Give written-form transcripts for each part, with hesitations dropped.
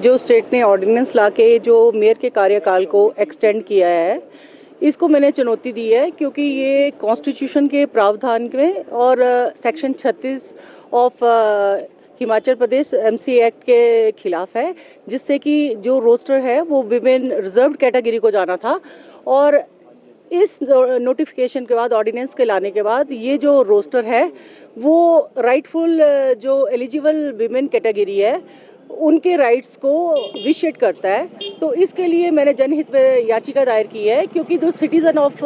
जो स्टेट ने ऑर्डिनेंस लाके जो मेयर के कार्यकाल को एक्सटेंड किया है, इसको मैंने चुनौती दी है क्योंकि ये कॉन्स्टिट्यूशन के प्रावधान में और section 36 of Himachal Pradesh MC act के खिलाफ है, जिससे कि जो रोस्टर है वो विमेन रिजर्व्ड कैटेगरी को जाना था। और इस नोटिफिकेशन के बाद, ऑर्डिनेंस के लाने के बाद, ये जो रोस्टर है वो राइटफुल जो एलिजिबल विमेन कैटेगरी है उनके राइट्स को विशेड करता है। तो इसके लिए मैंने जनहित में याचिका दायर की है क्योंकि जो सिटीजन ऑफ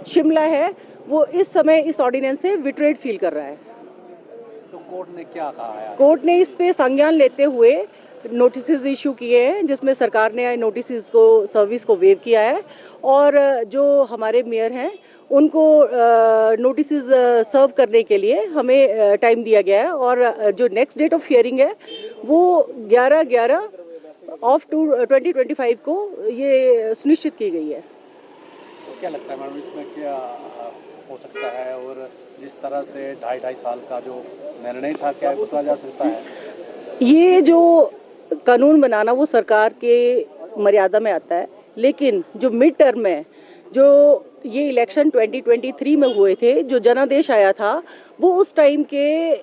शिमला है वो इस समय इस ऑर्डिनेंस से विट्रेड फील कर रहा है। तो कोर्ट ने क्या कहा है? कोर्ट ने इस पे संज्ञान लेते हुए नोटिस इशू किए हैं, जिसमें सरकार ने नोटिस को सर्विस को वेव किया है और जो हमारे मेयर हैं उनको नोटिस सर्व करने के लिए हमें टाइम दिया गया है और जो नेक्स्ट डेट ऑफ हियरिंग है वो 11/11 ऑफ 2025 को ये सुनिश्चित की गई है। तो क्या लगता है मैडम, इसमें क्या हो सकता है और जिस तरह से 2.5 साल का जो निर्णय था, क्या बदला जा सकता है? ये जो कानून बनाना वो सरकार के मर्यादा में आता है, लेकिन जो मिड टर्म है, जो ये इलेक्शन 2023 में हुए थे, जो जनादेश आया था, वो उस टाइम के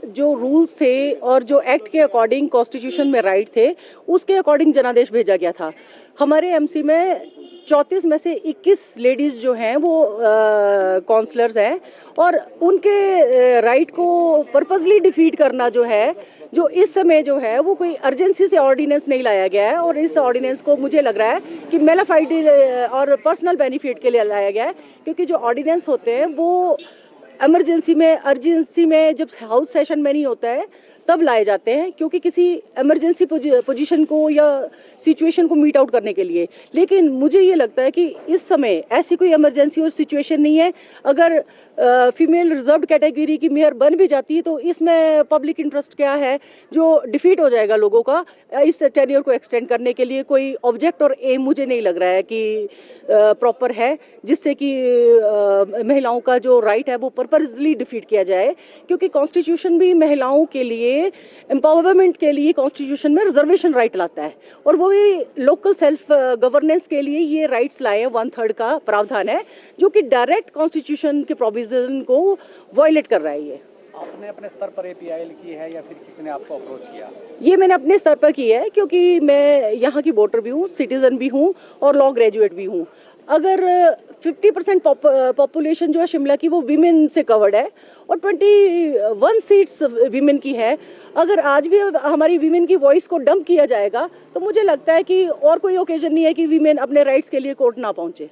जो रूल्स थे और जो एक्ट के अकॉर्डिंग कॉन्स्टिट्यूशन में राइट थे उसके अकॉर्डिंग जनादेश भेजा गया था। हमारे एमसी में 34 में से 21 लेडीज़ जो हैं वो काउंसलर्स हैं और उनके राइट को पर्पसली डिफीट करना जो है, जो इस समय जो है वो कोई अर्जेंसी से ऑर्डिनेंस नहीं लाया गया है और इस ऑर्डिनेंस को मुझे लग रहा है कि मेलाफाइड और पर्सनल बेनिफिट के लिए लाया गया है, क्योंकि जो ऑर्डिनेंस होते हैं वो अर्जेंसी में जब हाउस सेशन में नहीं होता है तब लाए जाते हैं, क्योंकि किसी इमरजेंसी पोजीशन को या सिचुएशन को मीट आउट करने के लिए। लेकिन मुझे ये लगता है कि इस समय ऐसी कोई इमरजेंसी और सिचुएशन नहीं है। अगर फीमेल रिजर्व्ड कैटेगरी की मेयर बन भी जाती है तो इसमें पब्लिक इंटरेस्ट क्या है जो डिफीट हो जाएगा लोगों का। इस टेन्योर को एक्सटेंड करने के लिए कोई ऑब्जेक्ट और एम मुझे नहीं लग रहा है कि प्रॉपर है, जिससे कि महिलाओं का जो राइट है वो पर्पसली डिफीट किया जाए, क्योंकि कॉन्स्टिट्यूशन भी महिलाओं के लिए एम्पावरमेंट के लिए कॉन्स्टिट्यूशन में रिजर्वेशन राइट लाता है और वो भी लोकल सेल्फ गवर्नेंस के लिए ये राइट्स लाए हैं। 1/3 का प्रावधान है जो कि डायरेक्ट कॉन्स्टिट्यूशन के प्रोविजन को वायलेट कर रहा है। ये आपने अपने स्तर पर APIL की है या फिर किसी ने आपको अप्रोच किया? ये मैंने अपने स्तर पर की है क्योंकि मैं यहाँ की वोटर भी हूँ, सिटीजन भी हूँ और लॉ ग्रेजुएट भी हूँ। अगर 50% पॉपुलेशन जो है शिमला की वो वीमेन से कवर्ड है और 21 सीट्स वीमेन की है, अगर आज भी हमारी वीमेन की वॉइस को डंप किया जाएगा तो मुझे लगता है कि और कोई ओकेजन नहीं है कि वीमेन अपने राइट्स के लिए कोर्ट ना पहुँचे।